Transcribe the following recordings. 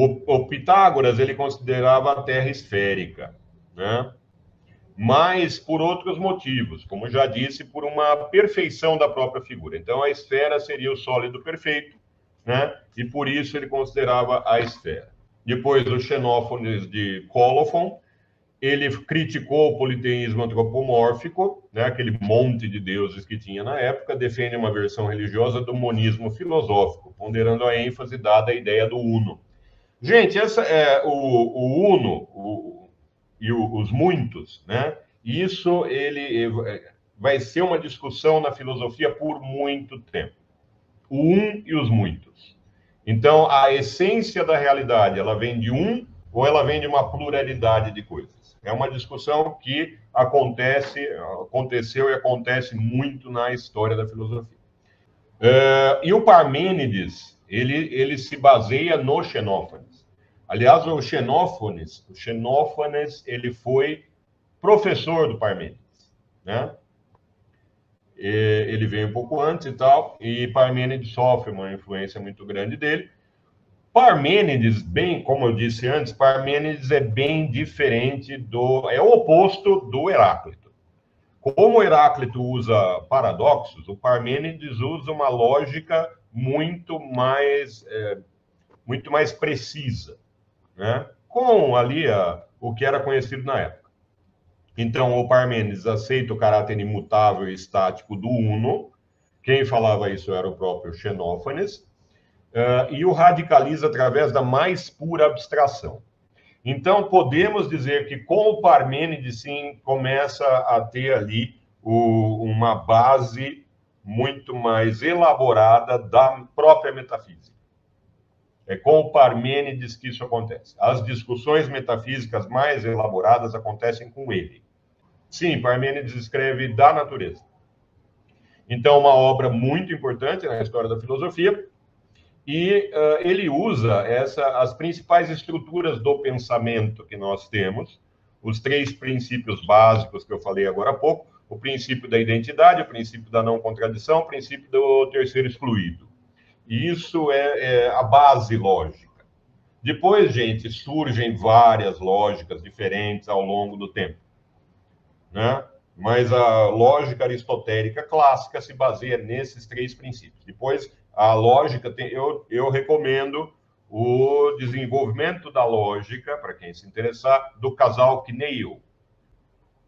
O Pitágoras, ele considerava a Terra esférica, né? Mas por outros motivos, como já disse, por uma perfeição da própria figura. Então, a esfera seria o sólido perfeito, né? E por isso ele considerava a esfera. Depois, o Xenófanes de Cólofon, ele criticou o politeísmo antropomórfico, né? Aquele monte de deuses que tinha na época, defende uma versão religiosa do monismo filosófico, ponderando a ênfase dada à ideia do uno. Gente, essa é o uno e os muitos, né? Isso ele vai ser uma discussão na filosofia por muito tempo. O um e os muitos. Então, a essência da realidade, ela vem de um ou ela vem de uma pluralidade de coisas? É uma discussão que aconteceu e acontece muito na história da filosofia. E o Parmênides, ele se baseia no Xenófanes. Aliás, o Xenófanes, ele foi professor do Parmênides, né? Ele veio um pouco antes e tal, e Parmênides sofre uma influência muito grande dele. Parmênides, bem, como eu disse antes, Parmênides é bem diferente é o oposto do Heráclito. Como o Heráclito usa paradoxos, o Parmênides usa uma lógica muito mais precisa, né? Com ali o que era conhecido na época. Então, o Parmênides aceita o caráter imutável e estático do uno. Quem falava isso era o próprio Xenófanes. E o radicaliza através da mais pura abstração. Então, podemos dizer que com o Parmênides, sim, começa a ter ali uma base muito mais elaborada da própria metafísica. É com o Parmênides que isso acontece. As discussões metafísicas mais elaboradas acontecem com ele. Sim, Parmênides escreve da natureza. Então, uma obra muito importante na história da filosofia, e ele usa as principais estruturas do pensamento que nós temos, os 3 princípios básicos que eu falei agora há pouco, o princípio da identidade, o princípio da não contradição, o princípio do terceiro excluído. E isso é a base lógica. Depois, gente, surgem várias lógicas diferentes ao longo do tempo, né? Mas a lógica aristotélica clássica se baseia nesses 3 princípios. Depois, a lógica, eu recomendo o desenvolvimento da lógica, para quem se interessar, do casal Kneill.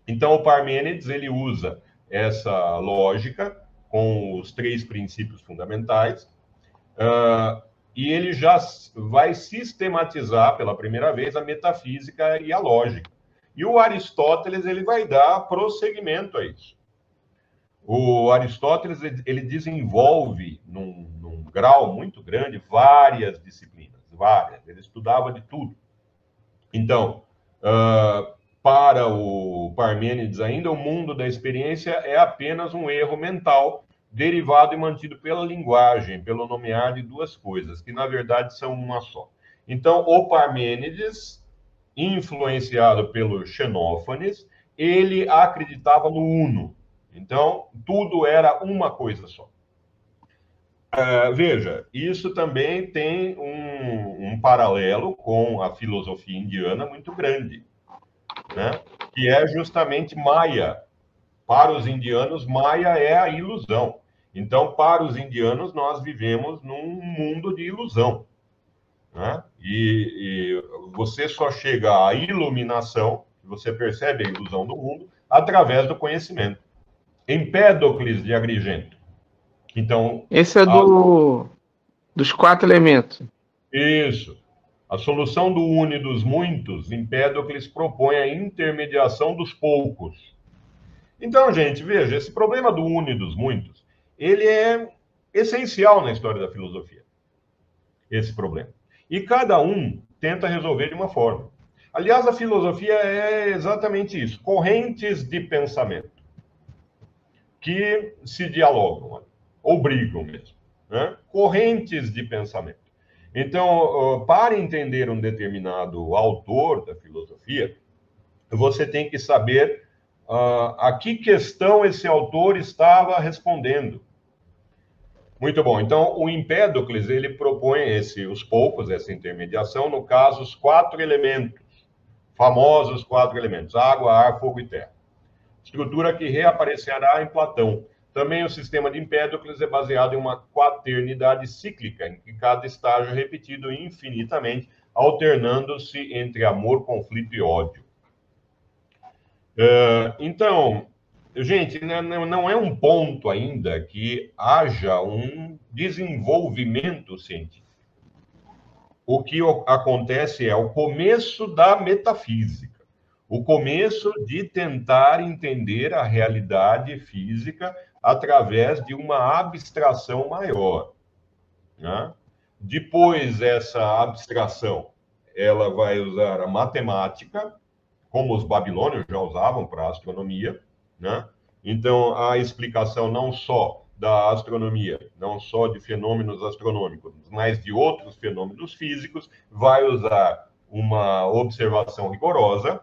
Então, o Parmênides, ele usa essa lógica com os 3 princípios fundamentais, e ele já vai sistematizar pela primeira vez a metafísica e a lógica. E o Aristóteles, ele vai dar prosseguimento a isso. O Aristóteles, ele desenvolve, num grau muito grande, várias disciplinas, várias. Ele estudava de tudo. Então, para o Parmênides ainda, o mundo da experiência é apenas um erro mental derivado e mantido pela linguagem, pelo nomear de 2 coisas, que na verdade são uma só. Então, o Parmênides, influenciado pelo Xenófanes, ele acreditava no uno. Então, tudo era uma coisa só. Veja, isso também tem um paralelo com a filosofia indiana muito grande, né? Que é justamente Maya. Para os indianos, Maya é a ilusão. Então, para os indianos, nós vivemos num mundo de ilusão, né? E você só chega à iluminação, você percebe a ilusão do mundo, através do conhecimento. Empédocles de Agrigento. Então, esse é dos 4 elementos. Isso. A solução do uno e dos muitos, Empédocles propõe a intermediação dos poucos. Então, gente, veja, esse problema do uno e dos muitos, ele é essencial na história da filosofia, esse problema. E cada um tenta resolver de uma forma. Aliás, a filosofia é exatamente isso, correntes de pensamento que se dialogam, ou brigam mesmo, né? Correntes de pensamento. Então, para entender um determinado autor da filosofia, você tem que saber a que questão esse autor estava respondendo. Muito bom. Então, o Empédocles, ele propõe os poucos, essa intermediação, no caso, os 4 elementos, famosos 4 elementos, água, ar, fogo e terra. Estrutura que reaparecerá em Platão. Também o sistema de Empédocles é baseado em uma quaternidade cíclica, em que cada estágio é repetido infinitamente, alternando-se entre amor, conflito e ódio. Então, gente, não é um ponto ainda que haja um desenvolvimento científico. O que acontece é o começo da metafísica, o começo de tentar entender a realidade física através de uma abstração maior, né? Depois, essa abstração, ela vai usar a matemática, como os babilônios já usavam para a astronomia, né? Então, a explicação não só da astronomia, não só de fenômenos astronômicos, mas de outros fenômenos físicos, vai usar uma observação rigorosa,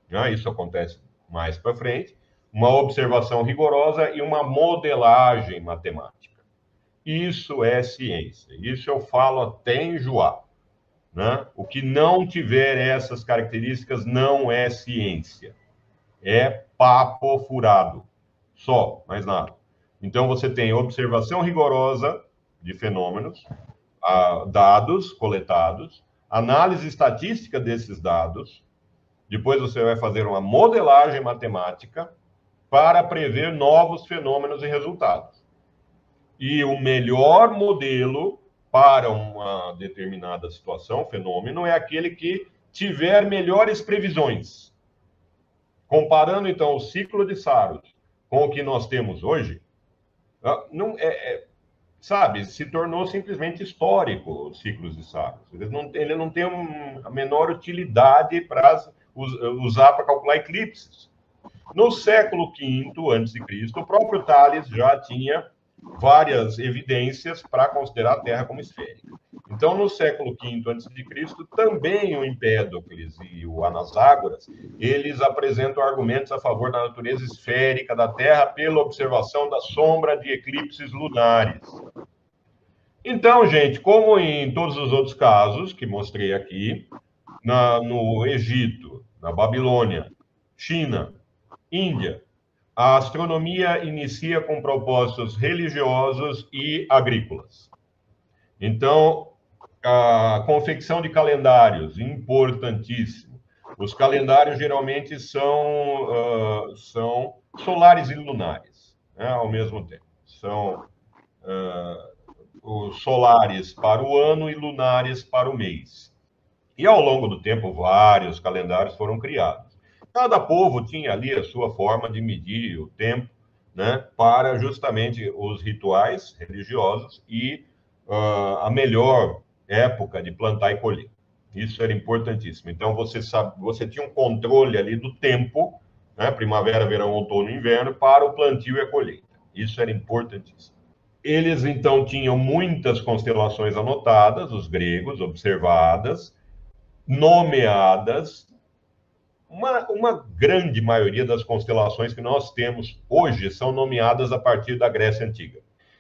né? Isso acontece mais para frente, uma observação rigorosa e uma modelagem matemática. Isso é ciência. Isso eu falo até enjoar, né? O que não tiver essas características não é ciência. É papo furado. Só, mais nada. Então, você tem observação rigorosa de fenômenos, dados coletados, análise estatística desses dados, depois você vai fazer uma modelagem matemática para prever novos fenômenos e resultados. E o melhor modelo para uma determinada situação, fenômeno, é aquele que tiver melhores previsões. Comparando, então, o ciclo de Saros com o que nós temos hoje, não sabe, se tornou simplesmente histórico os ciclos de Saros. Ele não tem a menor utilidade para usar para calcular eclipses. No século V a.C., o próprio Tales já tinha várias evidências para considerar a Terra como esférica. Então, no século V a.C., também o Empédocles e o Anaxágoras, eles apresentam argumentos a favor da natureza esférica da Terra pela observação da sombra de eclipses lunares. Então, gente, como em todos os outros casos que mostrei aqui, no Egito, na Babilônia, China, Índia, a astronomia inicia com propósitos religiosos e agrícolas. Então, a confecção de calendários, importantíssimo. Os calendários geralmente são solares e lunares, né, ao mesmo tempo. São os solares para o ano e lunares para o mês. E ao longo do tempo, vários calendários foram criados. Cada povo tinha ali a sua forma de medir o tempo, né, para justamente os rituais religiosos e a melhor época de plantar e colher. Isso era importantíssimo. Então, você tinha um controle ali do tempo, né, primavera, verão, outono e inverno, para o plantio e a colheita. Isso era importantíssimo. Eles, então, tinham muitas constelações anotadas, os gregos, observadas, nomeadas. Uma grande maioria das constelações que nós temos hoje são nomeadas a partir da Grécia Antiga.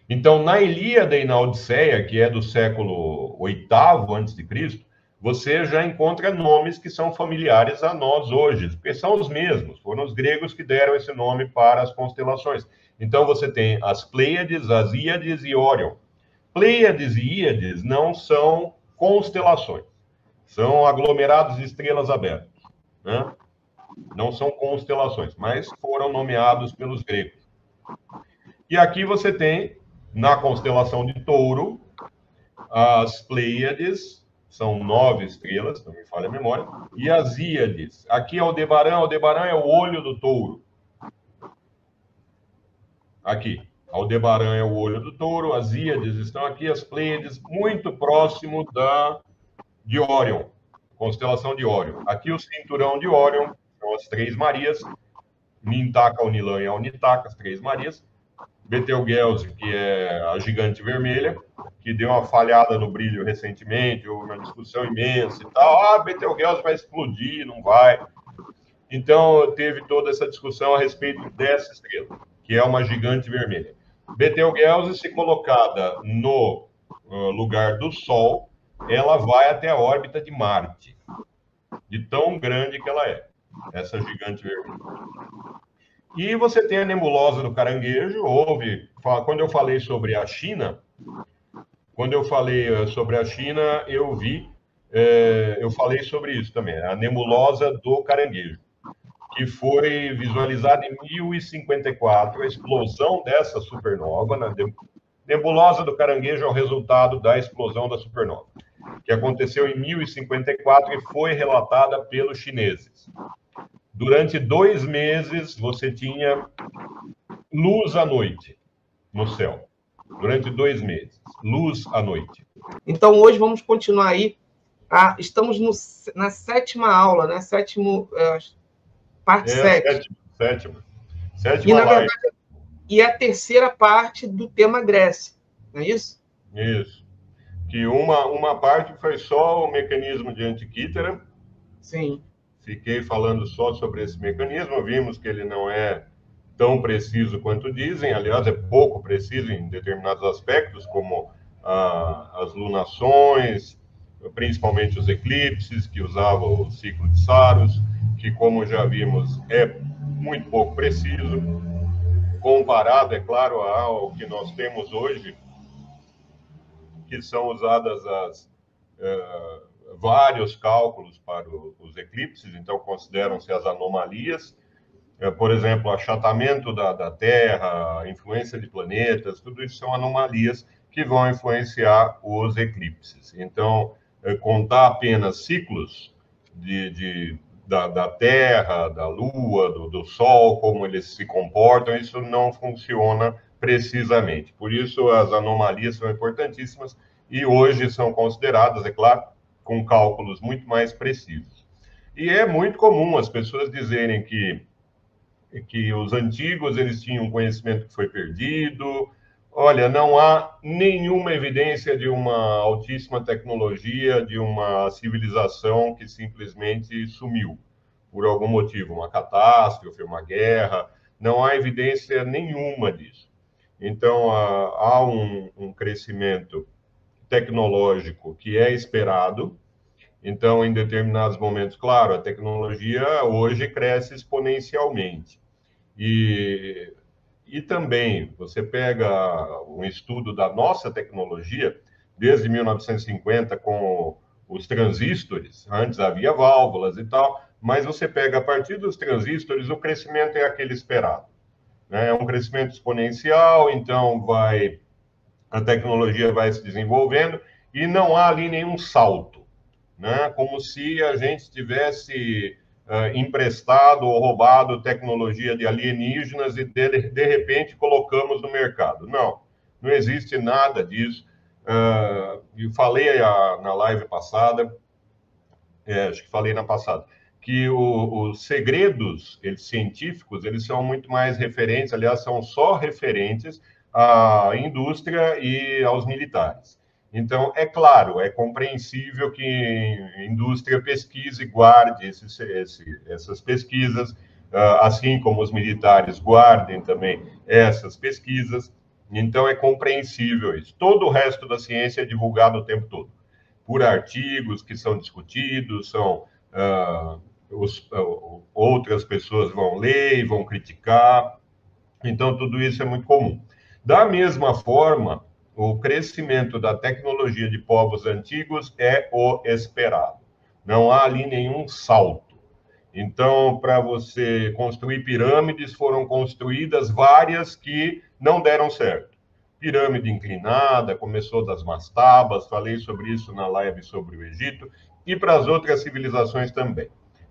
Então, na Ilíada e na Odisseia, que é do século VIII a.C., você já encontra nomes que são familiares a nós hoje, porque são os mesmos. Foram os gregos que deram esse nome para as constelações. Então, você tem as Pleiades, as Íades e Órion. Pleiades e Íades não são constelações, são aglomerados de estrelas abertas, né? Não são constelações, mas foram nomeados pelos gregos. E aqui você tem, na constelação de Touro, as Pleiades, são 9 estrelas, não me falha a memória, e as Íades. Aqui é Aldebaran é o olho do touro. Aqui, Aldebaran é o olho do touro, as Íades estão aqui, as Pleiades, muito próximo de Órion, constelação de Órion. Aqui o cinturão de Órion, são as 3 Marias, Mintaka, Unilã e Unitaka, as 3 Marias. Betelgeuse, que é a gigante vermelha, que deu uma falhada no brilho recentemente, houve uma discussão imensa e tal. Betelgeuse vai explodir, não vai. Então, teve toda essa discussão a respeito dessa estrela, que é uma gigante vermelha. Betelgeuse, se colocada no lugar do Sol, ela vai até a órbita de Marte, de tão grande que ela é, essa gigante vermelha. E você tem a nebulosa do Caranguejo. Quando eu falei sobre a China, eu falei sobre isso também, a nebulosa do Caranguejo, que foi visualizada em 1054, a explosão dessa supernova. Na nebulosa do Caranguejo é o resultado da explosão da supernova, que aconteceu em 1054 e foi relatada pelos chineses. Durante 2 meses, você tinha luz à noite no céu. Durante 2 meses, luz à noite. Então, hoje vamos continuar aí. Estamos na 7ª aula, né? Parte 7. Sétima live. Verdade, e a terceira parte do tema Grécia, não é isso? Isso. Que uma parte foi só o mecanismo de Antiquítera. Sim. Fiquei falando só sobre esse mecanismo. Vimos que ele não é tão preciso quanto dizem. Aliás, é pouco preciso em determinados aspectos, como as lunações, principalmente os eclipses, que usavam o ciclo de Saros, que, como já vimos, é muito pouco preciso, comparado, é claro, ao que nós temos hoje, que são usadas vários cálculos para os eclipses. Então consideram-se as anomalias, por exemplo, achatamento da Terra, a influência de planetas, tudo isso são anomalias que vão influenciar os eclipses. Então, contar apenas ciclos da Terra, da Lua, do Sol, como eles se comportam, isso não funciona precisamente. Por isso, as anomalias são importantíssimas e hoje são consideradas, é claro, com cálculos muito mais precisos. E é muito comum as pessoas dizerem que os antigos eles tinham um conhecimento que foi perdido. Olha, não há nenhuma evidência de uma altíssima tecnologia, de uma civilização que simplesmente sumiu por algum motivo, uma catástrofe, uma guerra. Não há evidência nenhuma disso. Então, há um crescimento tecnológico que é esperado. Então, em determinados momentos, claro, a tecnologia hoje cresce exponencialmente. E também, você pega um estudo da nossa tecnologia, desde 1950, com os transistores, antes havia válvulas e tal, mas você pega a partir dos transistores, o crescimento é aquele esperado, né? É um crescimento exponencial, então a tecnologia vai se desenvolvendo e não há ali nenhum salto, né? Como se a gente tivesse emprestado ou roubado tecnologia de alienígenas e de repente colocamos no mercado. Não, não existe nada disso. Eu falei na live passada, acho que falei na passada, que os segredos científicos eles são muito mais referentes, aliás, são só referentes à indústria e aos militares. Então, é claro, é compreensível que a indústria pesquise e guarde essas pesquisas, assim como os militares guardem também essas pesquisas. Então, é compreensível isso. Todo o resto da ciência é divulgado o tempo todo, por artigos que são discutidos, outras pessoas vão ler e vão criticar. Então, tudo isso é muito comum. Da mesma forma, o crescimento da tecnologia de povos antigos é o esperado. Não há ali nenhum salto. Então, para você construir pirâmides, foram construídas várias que não deram certo. Pirâmide inclinada, começou das mastabas, falei sobre isso na live sobre o Egito, e para as outras civilizações também.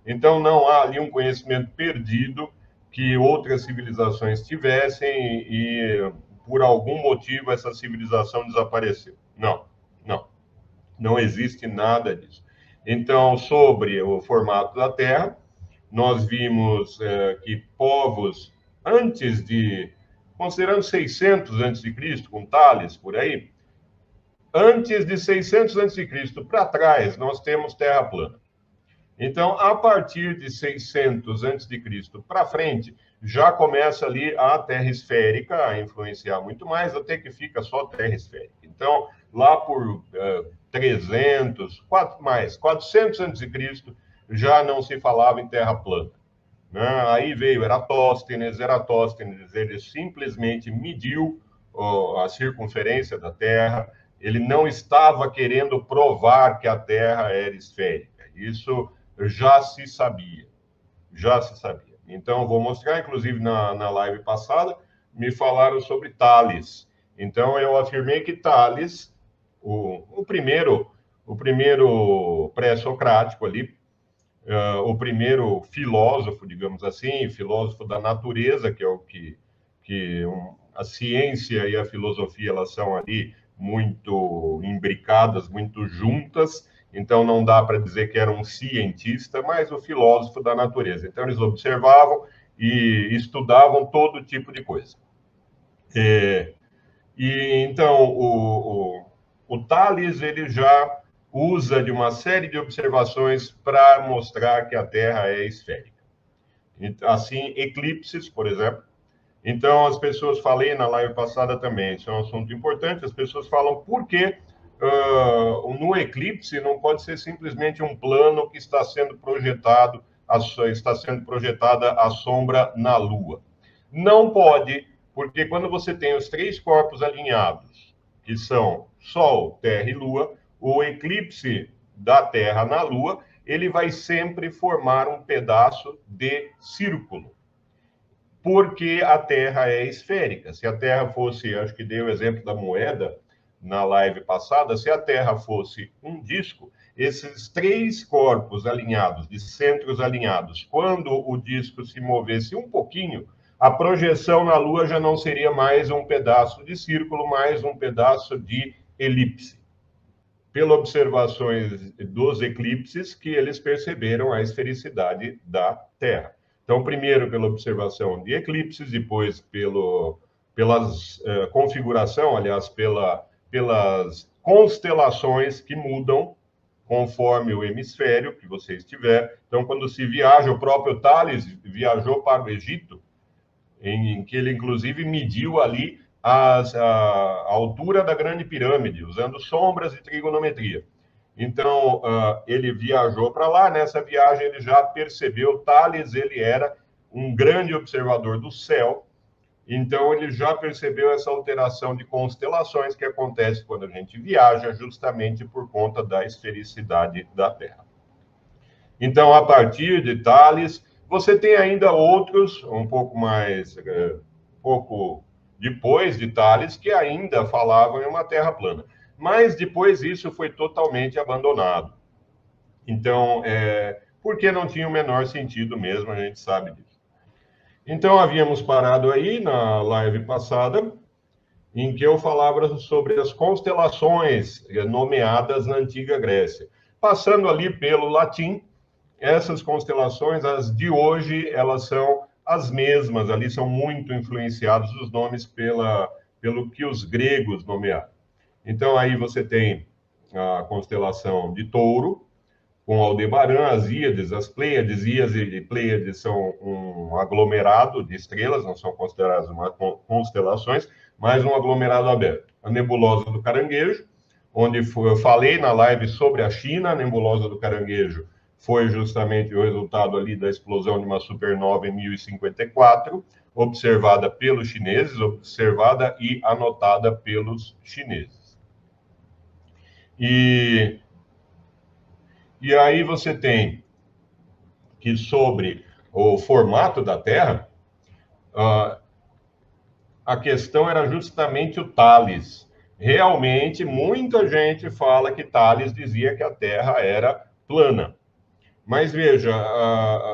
Então, não há ali um conhecimento perdido que outras civilizações tivessem e por algum motivo essa civilização desapareceu. Não, não. Não existe nada disso. Então, sobre o formato da Terra, nós vimos que povos antes de, considerando 600 a.C., com Tales, por aí, antes de 600 a.C. para trás, nós temos Terra plana. Então, a partir de 600 a.C. para frente, já começa ali a Terra esférica a influenciar muito mais, até que fica só Terra esférica. Então, lá por 400 a.C., já não se falava em Terra plana. Né? Aí veio Eratóstenes, ele simplesmente mediu a circunferência da Terra, ele não estava querendo provar que a Terra era esférica. Isso já se sabia, já se sabia. Então, vou mostrar, inclusive na live passada, me falaram sobre Tales. Então, eu afirmei que Tales, o primeiro pré-socrático ali, o primeiro filósofo, digamos assim, filósofo da natureza, que é o que a ciência e a filosofia elas são ali muito imbricadas, muito juntas, então não dá para dizer que era um cientista, mas o filósofo da natureza. Então eles observavam e estudavam todo tipo de coisa. Então o Tales ele já usa de uma série de observações para mostrar que a Terra é esférica. Assim, eclipses, por exemplo. Então, as pessoas, falei na live passada também, isso é um assunto importante, as pessoas falam por que no eclipse não pode ser simplesmente um plano que está sendo projetado, está sendo projetada a sombra na Lua. Não pode, porque quando você tem os três corpos alinhados, que são Sol, Terra e Lua, o eclipse da Terra na Lua, ele vai sempre formar um pedaço de círculo, porque a Terra é esférica. Se a Terra fosse, acho que dei o exemplo da moeda na live passada, se a Terra fosse um disco, esses três corpos alinhados, de centros alinhados, quando o disco se movesse um pouquinho, a projeção na Lua já não seria mais um pedaço de círculo, mais um pedaço de elipse. Pelas observações dos eclipses, que eles perceberam a esfericidade da Terra. Então, primeiro pela observação de eclipses, depois pelas configuração, aliás, pelas constelações que mudam conforme o hemisfério que você estiver. Então, quando se viaja, o próprio Tales viajou para o Egito, em que ele, inclusive, mediu ali a altura da Grande Pirâmide, usando sombras e trigonometria. Então, ele viajou para lá, nessa viagem ele já percebeu, Tales, ele era um grande observador do céu, então ele já percebeu essa alteração de constelações que acontece quando a gente viaja, justamente por conta da esfericidade da Terra. Então, a partir de Tales, você tem ainda outros, um pouco depois de Tales, que ainda falavam em uma Terra plana. Mas depois isso foi totalmente abandonado. Então, porque não tinha o menor sentido mesmo, a gente sabe disso. Então, havíamos parado aí na live passada, em que eu falava sobre as constelações nomeadas na Antiga Grécia. Passando ali pelo latim, essas constelações, as de hoje, elas são as mesmas, ali são muito influenciados os nomes pelo que os gregos nomearam. Então, aí você tem a constelação de Touro, com Aldebaran, as Íades, as Pleiades. Íades e Pleiades são um aglomerado de estrelas, não são consideradas constelações, mas um aglomerado aberto. A nebulosa do Caranguejo, onde eu falei na live sobre a China, a nebulosa do Caranguejo foi justamente o resultado ali da explosão de uma supernova em 1054, observada pelos chineses, observada e anotada pelos chineses. E aí você tem que sobre o formato da Terra, a questão era justamente o Tales. Realmente, muita gente fala que Tales dizia que a Terra era plana. Mas veja,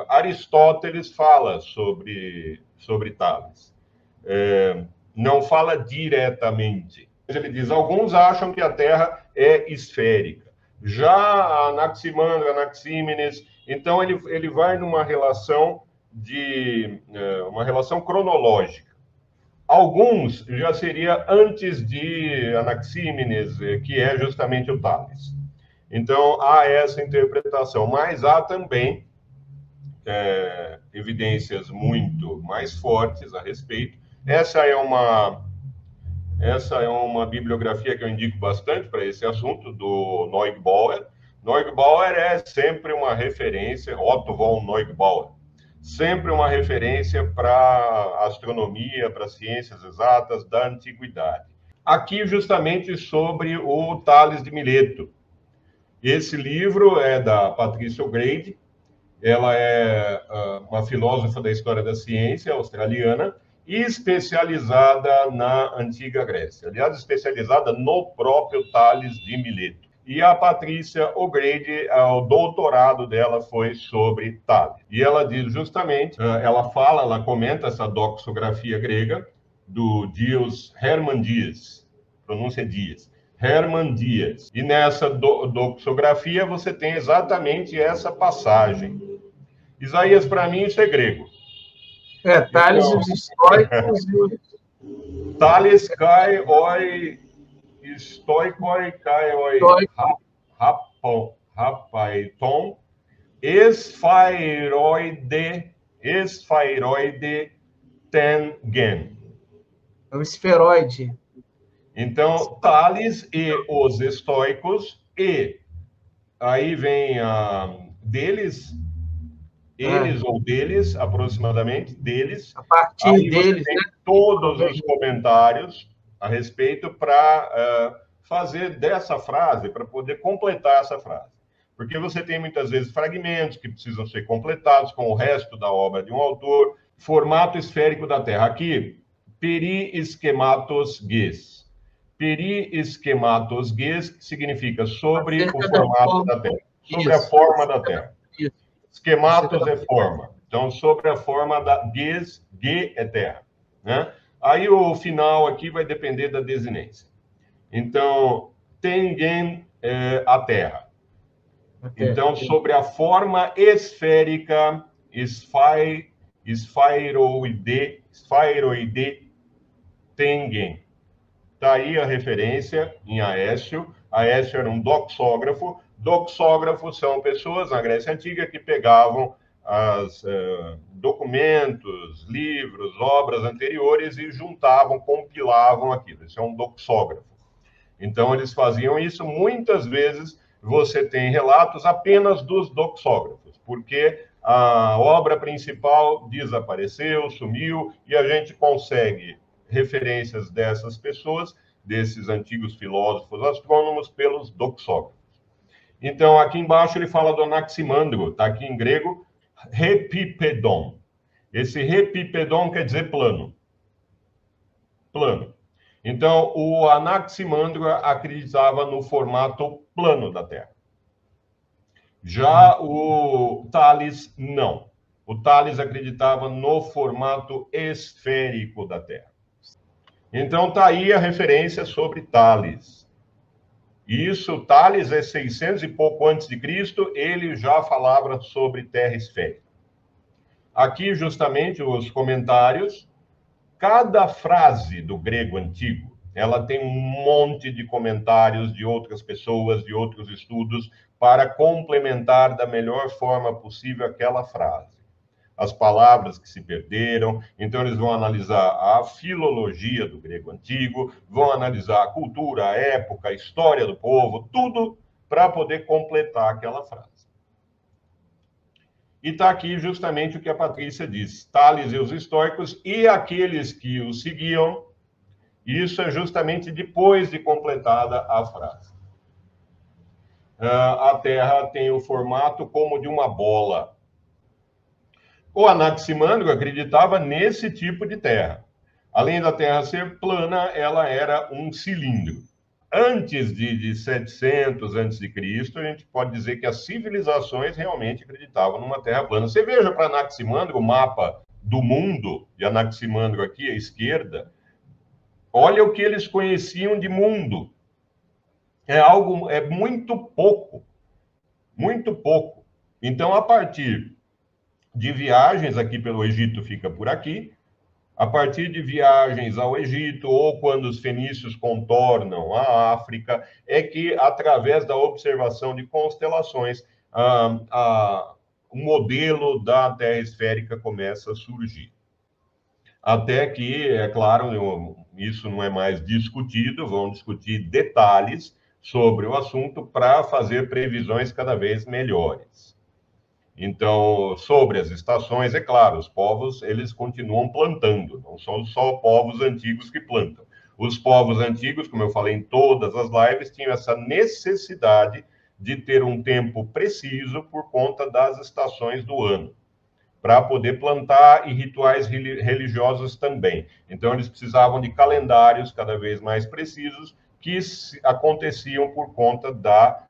Aristóteles fala sobre Tales. Não fala diretamente. Ele diz, alguns acham que a Terra é esférica. Já Anaximandro, Anaxímenes, então ele vai numa relação uma relação cronológica. Alguns já seria antes de Anaxímenes, que é justamente o Tales. Então, há essa interpretação, mas há também evidências muito mais fortes a respeito. Essa é uma bibliografia que eu indico bastante para esse assunto, do Neugebauer. Neugebauer é sempre uma referência, Otto von Neugebauer, sempre uma referência para astronomia, para ciências exatas da antiguidade. Aqui, justamente, sobre o Tales de Mileto. Esse livro é da Patricia O'Grady, ela é uma filósofa da história da ciência australiana e especializada na antiga Grécia. Aliás, especializada no próprio Tales de Mileto. E a Patrícia O'Grady, o doutorado dela foi sobre Tales. E ela diz justamente, ela comenta essa doxografia grega do Dios Hermann Dias, pronúncia Dias, Hermann Dias. E nessa doxografia você tem exatamente essa passagem. Isaías, para mim, isso é grego. Tales e os estoicos. Tales kai oi estoikoi kai oi rapaiton esphairoide tengen. É o esferoide. Então, Tales e os estoicos, e aí vem deles, eles ou deles, aproximadamente, deles. A partir aí deles, você tem todos os comentários a respeito para fazer dessa frase, para poder completar essa frase. Porque você tem muitas vezes fragmentos que precisam ser completados com o resto da obra de um autor. Formato esférico da Terra. Aqui, perischematos ges. Perischematos ges, que significa sobre o formato da Terra. Sobre a forma da Terra. Schematos é forma. Então, sobre a forma da ges, ge é terra. Né? Aí o final aqui vai depender da desinência. Então, tengen a terra. Então, sobre a forma esférica, esfairoide tengen. Está aí a referência em Aécio. Aécio era um doxógrafo. Doxógrafos são pessoas na Grécia Antiga que pegavam documentos, livros, obras anteriores e juntavam, compilavam aquilo. Isso é um doxógrafo. Então, eles faziam isso. Muitas vezes, você tem relatos apenas dos doxógrafos, porque a obra principal desapareceu, sumiu, e a gente consegue referências dessas pessoas, desses antigos filósofos astrônomos, pelos doxógrafos. Então, aqui embaixo ele fala do Anaximandro, está aqui em grego, repipedon. Esse repipedon quer dizer plano. Plano. Então, o Anaximandro acreditava no formato plano da Terra. Já o Tales, não. O Tales acreditava no formato esférico da Terra. Então, está aí a referência sobre Tales. Isso, Tales é 600 e pouco antes de Cristo, ele já falava sobre terra esférica. Aqui, justamente, os comentários. Cada frase do grego antigo, ela tem um monte de comentários de outras pessoas, de outros estudos, para complementar da melhor forma possível aquela frase. As palavras que se perderam, então eles vão analisar a filologia do grego antigo, vão analisar a cultura, a época, a história do povo, tudo para poder completar aquela frase. E está aqui justamente o que a Patrícia diz. Tales e os estoicos e aqueles que o seguiam, isso é justamente depois de completada a frase. A Terra tem o formato como de uma bola. O Anaximandro acreditava nesse tipo de Terra. Além da Terra ser plana, ela era um cilindro. Antes de 700 a.C., a gente pode dizer que as civilizações realmente acreditavam numa Terra plana. Você veja para Anaximandro o mapa do mundo, de Anaximandro aqui à esquerda, olha o que eles conheciam de mundo. É muito pouco. Muito pouco. Então, a partir de viagens aqui pelo Egito, fica por aqui, a partir de viagens ao Egito, ou quando os fenícios contornam a África, é que, através da observação de constelações, o modelo da Terra esférica começa a surgir. Até que, é claro, isso não é mais discutido, vão discutir detalhes sobre o assunto para fazer previsões cada vez melhores. Então, sobre as estações, é claro, os povos, eles continuam plantando, não são só povos antigos que plantam. Os povos antigos, como eu falei em todas as lives, tinham essa necessidade de ter um tempo preciso por conta das estações do ano, para poder plantar, e rituais religiosos também. Então, eles precisavam de calendários cada vez mais precisos que aconteciam por conta da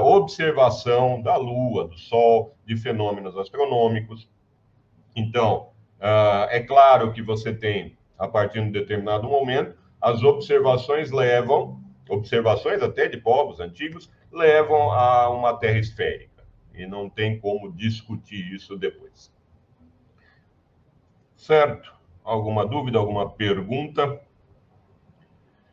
observação da Lua, do Sol, de fenômenos astronômicos. Então, é claro que você tem, a partir de um determinado momento, as observações até de povos antigos, levam a uma Terra esférica. E não tem como discutir isso depois. Certo? Alguma dúvida, alguma pergunta?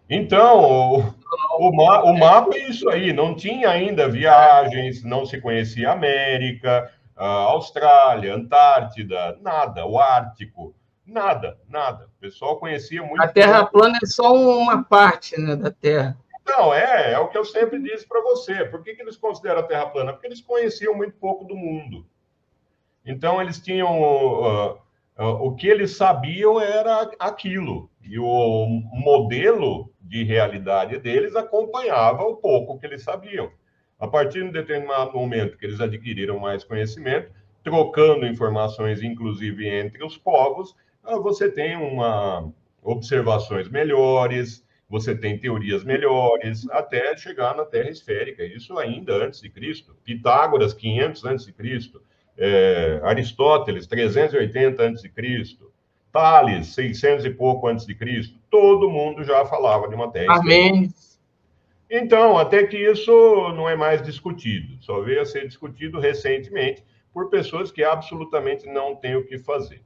Então, o mapa é isso aí, não tinha ainda viagens, não se conhecia a América, a Austrália, Antártida, nada, o Ártico, nada, nada. O pessoal conhecia muito. A Terra plana é só uma parte, né, da Terra. Não, é o que eu sempre disse para você. Por que eles consideram a Terra plana? Porque eles conheciam muito pouco do mundo. Então, eles tinham... o que eles sabiam era aquilo. E o modelo de realidade deles acompanhava o pouco que eles sabiam. A partir de um determinado momento que eles adquiriram mais conhecimento, trocando informações, inclusive entre os povos, você tem observações melhores, você tem teorias melhores, até chegar na Terra esférica. Isso ainda antes de Cristo. Pitágoras, 500 antes de Cristo. Aristóteles, 380 a.C., Tales, 600 e pouco antes de Cristo, todo mundo já falava de uma Terra esférica. Então, até que isso não é mais discutido, só veio a ser discutido recentemente por pessoas que absolutamente não têm o que fazer.